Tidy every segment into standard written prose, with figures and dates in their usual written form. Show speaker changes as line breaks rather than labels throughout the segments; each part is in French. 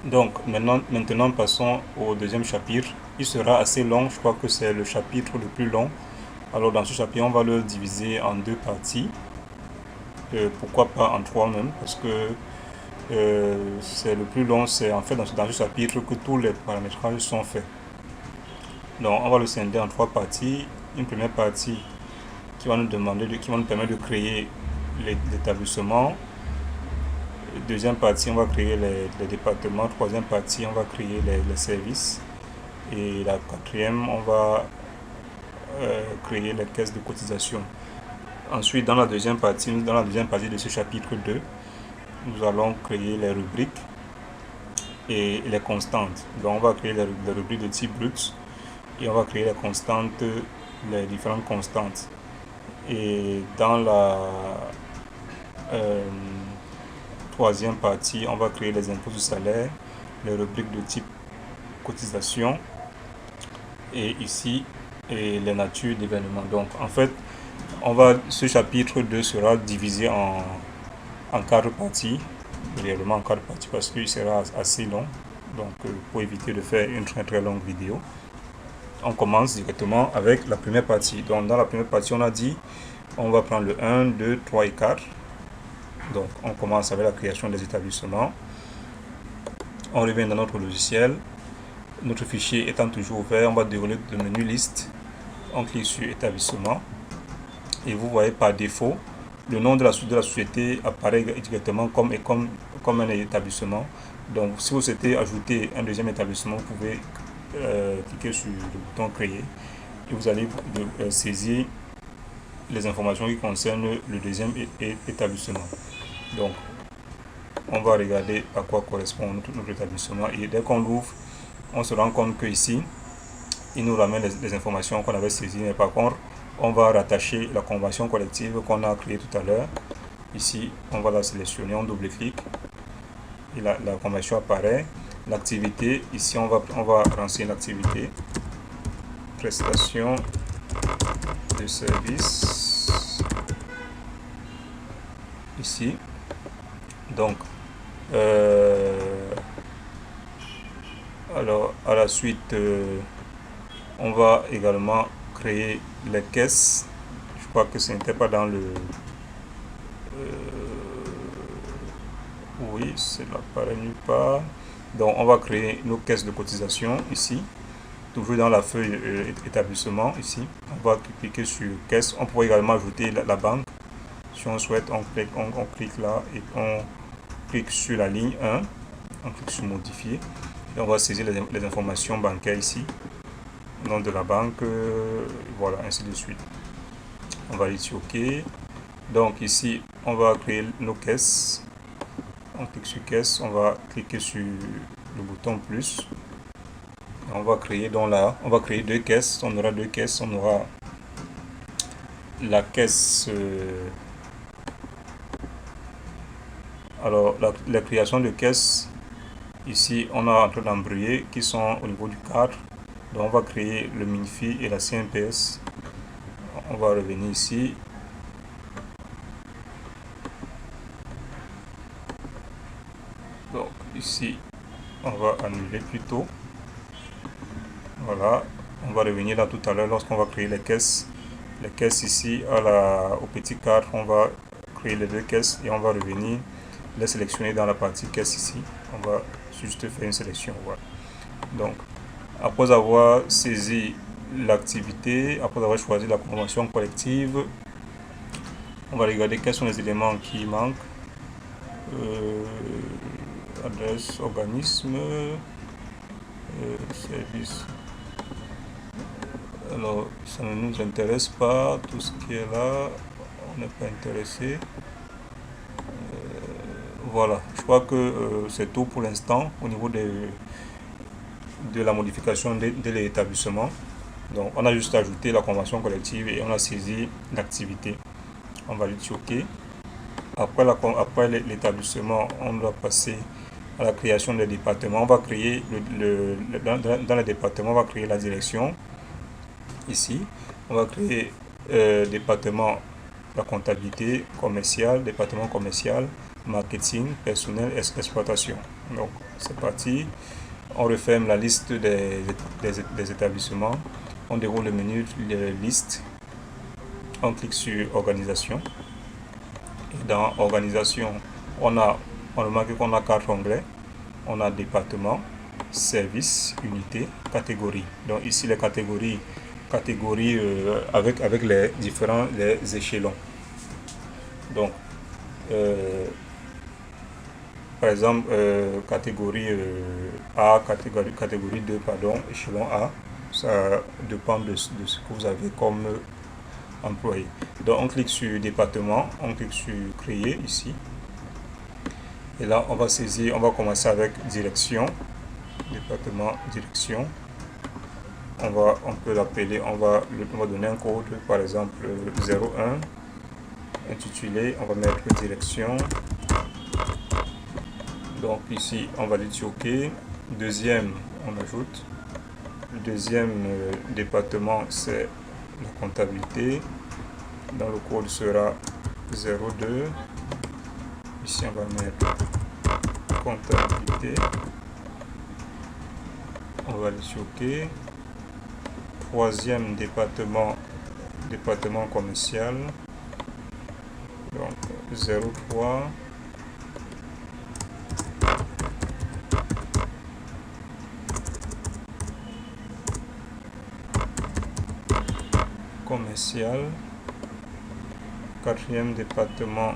Donc maintenant passons au deuxième chapitre. Il sera assez long, je crois que c'est le chapitre le plus long. Alors dans ce chapitre, on va le diviser en deux parties. Pourquoi pas en trois même, parce que c'est le plus long, c'est en fait dans ce chapitre que tous les paramétrages sont faits. Donc on va le scinder en trois parties. Une première partie qui va nous permettre de créer l'établissement. Deuxième partie, on va créer les départements. Troisième partie, on va créer les services. Et la quatrième, on va créer les caisses de cotisation. Ensuite, dans la deuxième partie de ce chapitre 2, nous allons créer les rubriques et les constantes. Donc, on va créer les rubriques de type brut et on va créer les constantes, les différentes constantes. Et dans la troisième partie, on va créer les impôts du salaire, les rubriques de type cotisation et ici et les natures d'événements. Donc en fait, ce chapitre 2 sera divisé en 4 parties, réellement en 4 parties parce qu'il sera assez long. Donc pour éviter de faire une très longue vidéo, on commence directement avec la première partie. Donc dans la première partie, on a dit on va prendre le 1, 2, 3 et 4. Donc on commence avec la création des établissements. On revient dans notre logiciel. Notre fichier étant toujours ouvert, on va dérouler le menu liste. On clique sur établissement. Et vous voyez par défaut, le nom de la société apparaît directement comme un établissement. Donc si vous souhaitez ajouter un deuxième établissement, vous pouvez cliquer sur le bouton créer et vous allez saisir les informations qui concernent le deuxième établissement. Donc on va regarder à quoi correspond notre établissement et dès qu'on l'ouvre, on se rend compte que ici il nous ramène les informations qu'on avait saisies, mais par contre on va rattacher la convention collective qu'on a créée tout à l'heure. Ici on va la sélectionner, on double-clique et la convention apparaît. L'activité, ici on va renseigner l'activité prestation de service ici. Donc alors à la suite on va également créer les caisses. Je crois que ce n'était pas dans le oui, cela paraît nulle part. Donc on va créer nos caisses de cotisation ici, toujours dans la feuille établissement ici. On va cliquer sur caisse. On pourrait également ajouter la banque si on souhaite. On clique là et on clique sur la ligne 1, on clique sur modifier et on va saisir les informations bancaires ici, nom de la banque, voilà, ainsi de suite. On va aller sur OK. Donc ici on va créer nos caisses. On clique sur caisse, on va cliquer sur le bouton plus. On va créer deux caisses. On aura deux caisses. On aura la caisse. Alors la création de caisses. Ici on a entre d'embrouiller qui sont au niveau du cadre. Donc on va créer le MINFI et la CNPS. On va revenir ici. Donc ici on va annuler plutôt. Voilà, on va revenir là tout à l'heure lorsqu'on va créer les caisses. Les caisses ici au petit cadre, on va créer les deux caisses et on va revenir les sélectionner dans la partie caisse ici. On va juste faire une sélection. Voilà. Donc après avoir saisi l'activité, après avoir choisi la convention collective, on va regarder quels sont les éléments qui manquent. Adresse, organisme, service. Alors ça ne nous intéresse pas, tout ce qui est là, on n'est pas intéressé. Voilà, je crois que c'est tout pour l'instant au niveau de la modification de l'établissement. Donc on a juste ajouté la convention collective et on a saisi l'activité. On va lui dire OK. Après l'établissement, on doit passer à la création des départements. On va créer dans les départements, on va créer la direction. Ici, on va créer département la comptabilité commerciale, département commercial, marketing, personnel et exploitation. Donc c'est parti. On referme la liste des établissements. On déroule le menu liste. On clique sur organisation. Et dans organisation, on remarque qu'on a 4 onglets. On a département, service, unité, catégorie. Donc ici les catégories avec les différents échelons. Donc par exemple catégorie A, catégorie 2, pardon, échelon A, ça dépend de ce que vous avez comme employé. Donc on clique sur département, on clique sur créer ici. Et là, on va commencer avec direction, département direction. On peut l'appeler, on va donner un code, par exemple 01, intitulé, on va mettre direction. Donc ici, on va dire sur OK. Deuxième, on ajoute. Le deuxième département, c'est la comptabilité. Dans le code sera 02. Ici, on va mettre comptabilité. On va aller sur OK. Troisième département commercial. Donc 03. Commercial. Quatrième département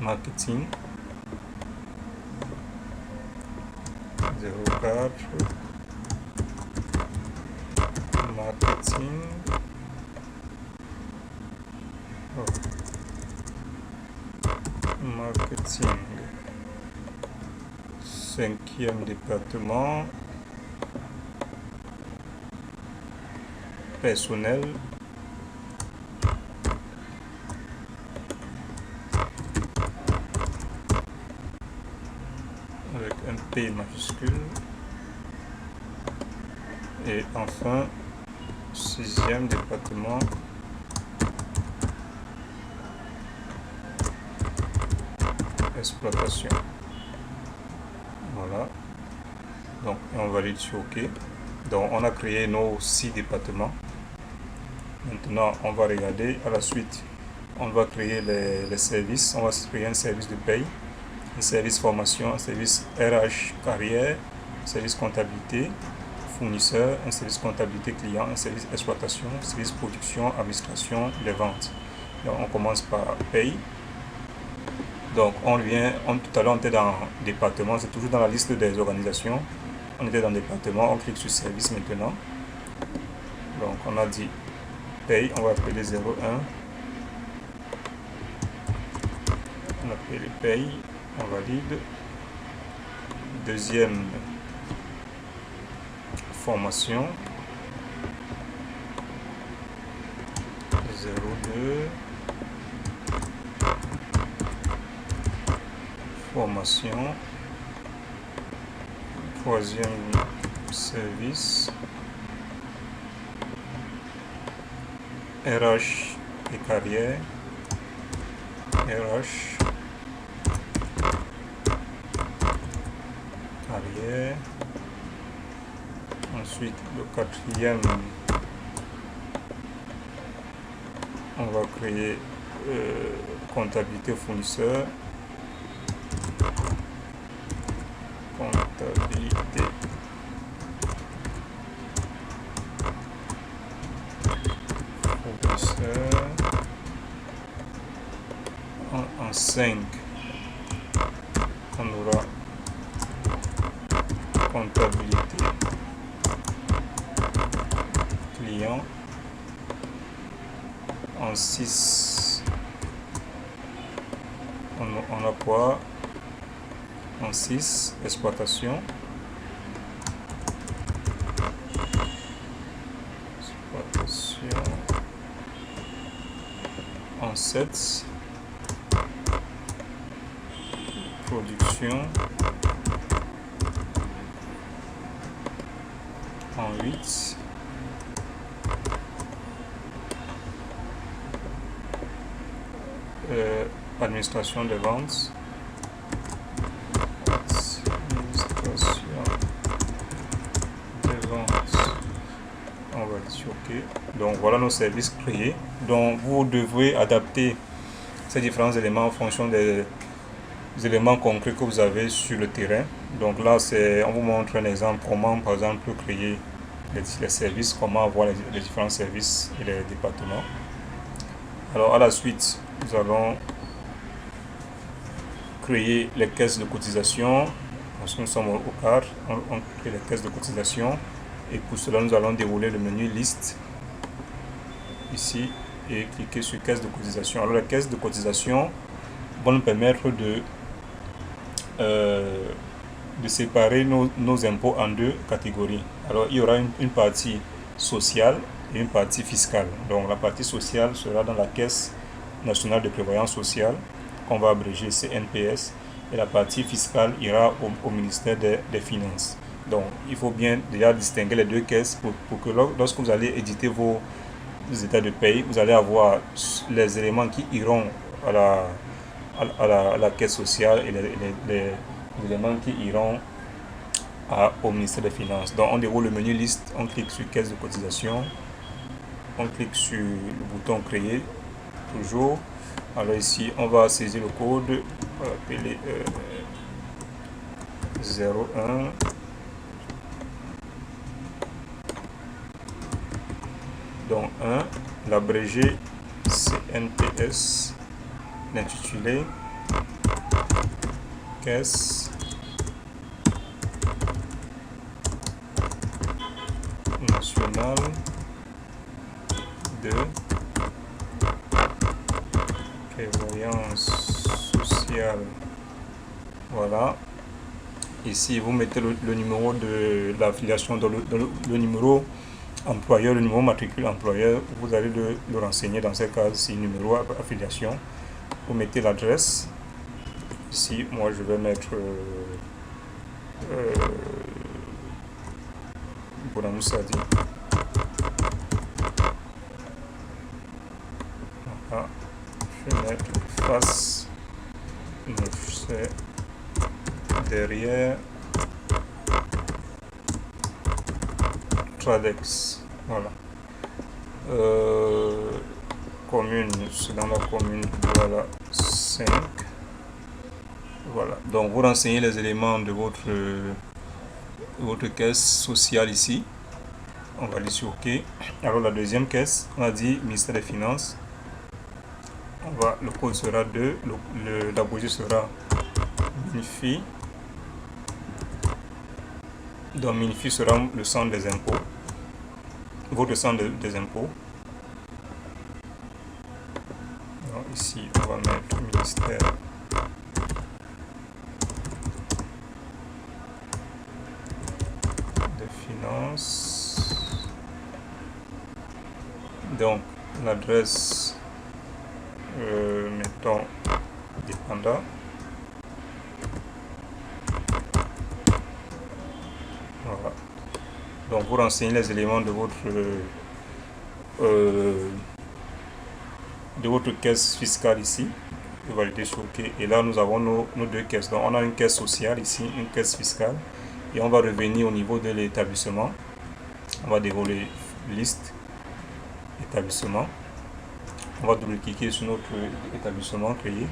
marketing. 04 marketing. Marketing. Cinquième département personnel. Avec un P majuscule. Et enfin, sixième département exploitation. Voilà. Donc on valide sur OK. Donc on a créé nos 6 départements. Maintenant on va regarder à la suite. On va créer les services. On va créer un service de paye, un service formation, un service RH carrière, un service comptabilité fournisseur, un service comptabilité client, un service exploitation, un service production, administration, les ventes. Donc on commence par paye. Donc tout à l'heure on était dans département, c'est toujours dans la liste des organisations. On était dans département, on clique sur service maintenant. Donc on a dit paye, on va appeler 01. On appelle paye, on valide. Deuxième formation 02. Formation. Troisième service RH et carrière. RH carrière. Ensuite le quatrième, on va créer comptabilité fournisseur. Comptabilité fournisseur. En 5, on aura comptabilité client. En 6, on a quoi? En 6, exploitation. En 7, production. En 8, administration des ventes. On va dire OK. Donc voilà nos services créés. Donc vous devrez adapter ces différents éléments en fonction des éléments concrets que vous avez sur le terrain. Donc là, on vous montre un exemple comment par exemple créer les services, comment avoir les différents services et les départements. Alors à la suite, nous allons créer les caisses de cotisation. Parce que nous sommes au cadre, on crée les caisses de cotisation. Et pour cela, nous allons dérouler le menu liste ici et cliquer sur caisse de cotisation. Alors la caisse de cotisation va nous permettre de séparer nos impôts en deux catégories. Alors il y aura une partie sociale et une partie fiscale. Donc la partie sociale sera dans la Caisse nationale de prévoyance sociale, qu'on va abréger CNPS, et la partie fiscale ira au ministère des Finances. Donc il faut bien déjà distinguer les deux caisses pour que lorsque vous allez éditer vos états de paye, vous allez avoir les éléments qui iront à la caisse sociale et les éléments qui iront au ministère des Finances. Donc on déroule le menu liste, on clique sur caisse de cotisation, on clique sur le bouton créer, toujours. Alors ici on va saisir le code, on va appeler 01 donc 1, l'abrégé CNPS, l'intitulé caisse nationale de prévoyance sociale. Voilà. Ici, vous mettez le numéro de l'affiliation, le numéro employeur, le numéro matricule employeur, vous allez le renseigner dans ce cas, c'est numéro affiliation. Vous mettez l'adresse. Ici, moi, je vais mettre Bonamoussadi. Voilà. Je vais mettre face 9C derrière Tradex. Voilà. Commune, c'est dans la commune, voilà, 5. Voilà. Donc vous renseignez les éléments de votre caisse sociale ici. On va aller sur OK. Alors la deuxième caisse, on a dit ministère des Finances. Le code sera 2, l'abrégé sera MINFI. Donc MINFI sera le centre des impôts, votre centre des impôts. Donc ici on va mettre ministère des Finances. Donc l'adresse, mettons dépendant. Voilà. Donc vous renseignez les éléments de votre caisse fiscale ici. Vous validez sur OK. Et là nous avons nos deux caisses. Donc on a une caisse sociale ici, une caisse fiscale. Et on va revenir au niveau de l'établissement. On va dérouler liste, établissement. On va double-cliquer sur notre établissement créé.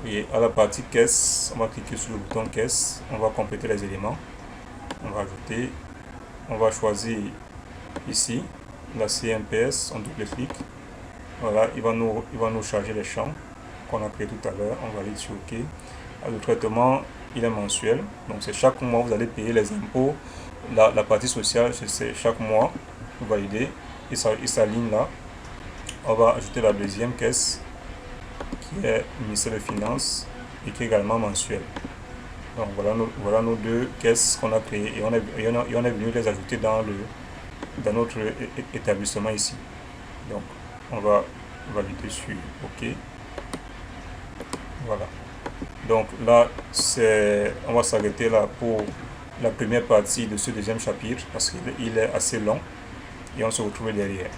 Et à la partie caisse, on va cliquer sur le bouton caisse. On va compléter les éléments. On va ajouter. On va choisir ici la CNPS. On double-clique. Voilà, il va nous charger les champs qu'on a créé tout à l'heure. On va aller sur OK. Le traitement, il est mensuel. Donc c'est chaque mois, vous allez payer les impôts. La partie sociale, c'est chaque mois. Vous validez. Il s'aligne là. On va ajouter la deuxième caisse qui est ministère des Finances et qui est également mensuel. Donc voilà nos deux caisses qu'on a créées et on est venu les ajouter dans notre établissement ici. Donc on va valider sur OK. Voilà. Donc là, on va s'arrêter là pour la première partie de ce deuxième chapitre parce qu'il est assez long et on se retrouve derrière.